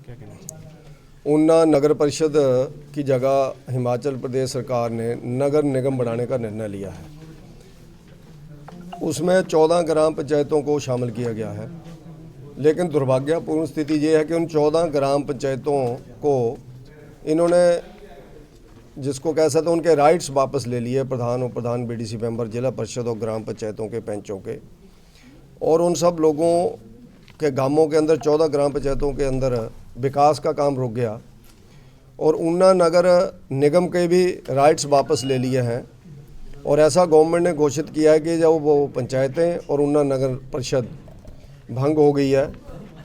क्या कहना चाहिए? ऊना नगर परिषद की जगह हिमाचल प्रदेश सरकार ने नगर निगम बनाने का निर्णय लिया है। उसमें 14 ग्राम पंचायतों को शामिल किया गया है, लेकिन दुर्भाग्यपूर्ण स्थिति ये है कि उन 14 ग्राम पंचायतों को इन्होंने, जिसको कह सकते हैं, उनके राइट्स वापस ले लिए, प्रधान और प्रधान बीडीसी मेंबर, जिला परिषद और ग्राम पंचायतों के पंचों के, और उन सब लोगों के गांवों के अंदर 14 ग्राम पंचायतों के अंदर विकास का काम रुक गया और ऊना नगर निगम के भी राइट्स वापस ले लिए हैं। और ऐसा गवर्नमेंट ने घोषित किया है कि जब वो पंचायतें और ऊना नगर परिषद भंग हो गई है,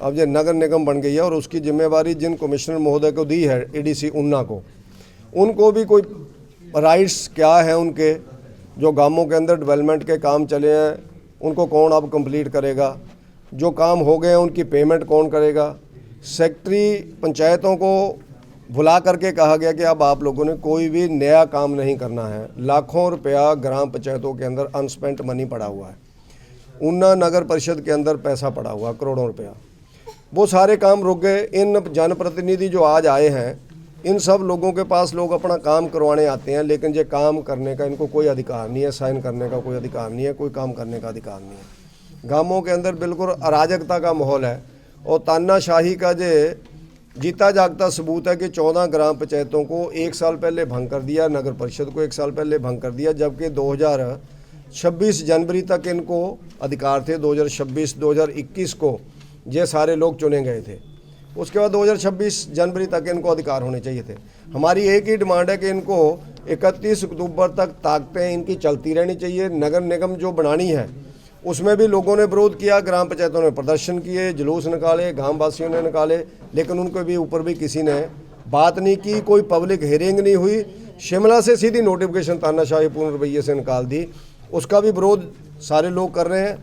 अब ये नगर निगम बन गई है और उसकी जिम्मेवारी जिन कमिश्नर महोदय को दी है एडीसी ऊना को, उनको भी कोई राइट्स क्या है उनके, जो गांवों के अंदर डेवलपमेंट के काम चले हैं उनको कौन अब कंप्लीट करेगा, जो काम हो गए हैं उनकी पेमेंट कौन करेगा। सेक्रेटरी पंचायतों को बुला करके कहा गया कि अब आप लोगों ने कोई भी नया काम नहीं करना है। लाखों रुपया ग्राम पंचायतों के अंदर अनस्पेंट मनी पड़ा हुआ है, ऊना नगर परिषद के अंदर पैसा पड़ा हुआ करोड़ों रुपया, वो सारे काम रुक गए। इन जनप्रतिनिधि जो आज आए हैं, इन सब लोगों के पास लोग अपना काम करवाने आते हैं, लेकिन ये काम करने का इनको कोई अधिकार नहीं है, साइन करने का कोई अधिकार नहीं है, कोई काम करने का अधिकार नहीं है। गांवों के अंदर बिल्कुल अराजकता का माहौल है और तानाशाही का जे जीता जागता सबूत है कि 14 ग्राम पंचायतों को 1 साल पहले भंग कर दिया, नगर परिषद को 1 साल पहले भंग कर दिया, जबकि 2026 जनवरी तक इनको अधिकार थे। 2026-2021 को ये सारे लोग चुने गए थे, उसके बाद 2026 जनवरी तक इनको अधिकार होने चाहिए थे। हमारी एक ही डिमांड है कि इनको 31 अक्टूबर तक ताकतें इनकी चलती रहनी चाहिए। नगर निगम जो बनानी है उसमें भी लोगों ने विरोध किया, ग्राम पंचायतों ने प्रदर्शन किए, जुलूस निकाले, गांव वासियों ने निकाले, लेकिन उनके भी ऊपर भी किसी ने बात नहीं की, कोई पब्लिक हियरिंग नहीं हुई। शिमला से सीधी नोटिफिकेशन तानाशाहीपूर्ण रवैये से निकाल दी, उसका भी विरोध सारे लोग कर रहे हैं।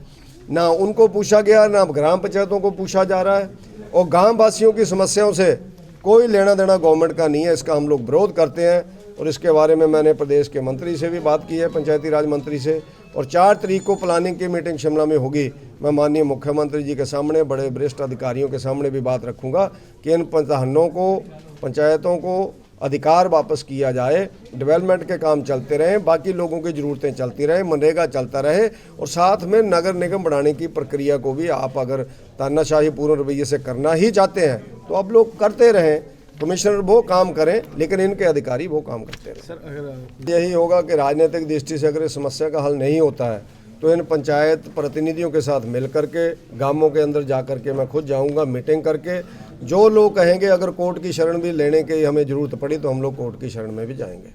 ना उनको पूछा गया, ना ग्राम पंचायतों को पूछा जा रहा है, और गांव वासियों की समस्याओं से कोई लेना देना गवर्नमेंट का नहीं है। इसका हम लोग विरोध करते हैं और इसके बारे में मैंने प्रदेश के मंत्री से भी बात की है, पंचायती राज मंत्री से, और 4 तारीख को प्लानिंग की मीटिंग शिमला में होगी। मैं माननीय मुख्यमंत्री जी के सामने, बड़े वरिष्ठ अधिकारियों के सामने भी बात रखूंगा कि इन पंचायतों को, पंचायतों को अधिकार वापस किया जाए, डेवलपमेंट के काम चलते रहें, बाकी लोगों की ज़रूरतें चलती रहें, मनरेगा चलता रहे, और साथ में नगर निगम बनाने की प्रक्रिया को भी आप अगर तानाशाहीपूर्ण रवैये से करना ही चाहते हैं तो आप लोग करते रहें। कमिश्नर वो काम करें, लेकिन इनके अधिकारी वो काम करते रहें। सर, अगर यही होगा कि राजनीतिक दृष्टि से अगर इस समस्या का हल नहीं होता है तो इन पंचायत प्रतिनिधियों के साथ मिल करके गांवों के अंदर जा करके मैं खुद जाऊंगा, मीटिंग करके, जो लोग कहेंगे अगर कोर्ट की शरण भी लेने की हमें ज़रूरत पड़ी तो हम लोग कोर्ट की शरण में भी जाएंगे।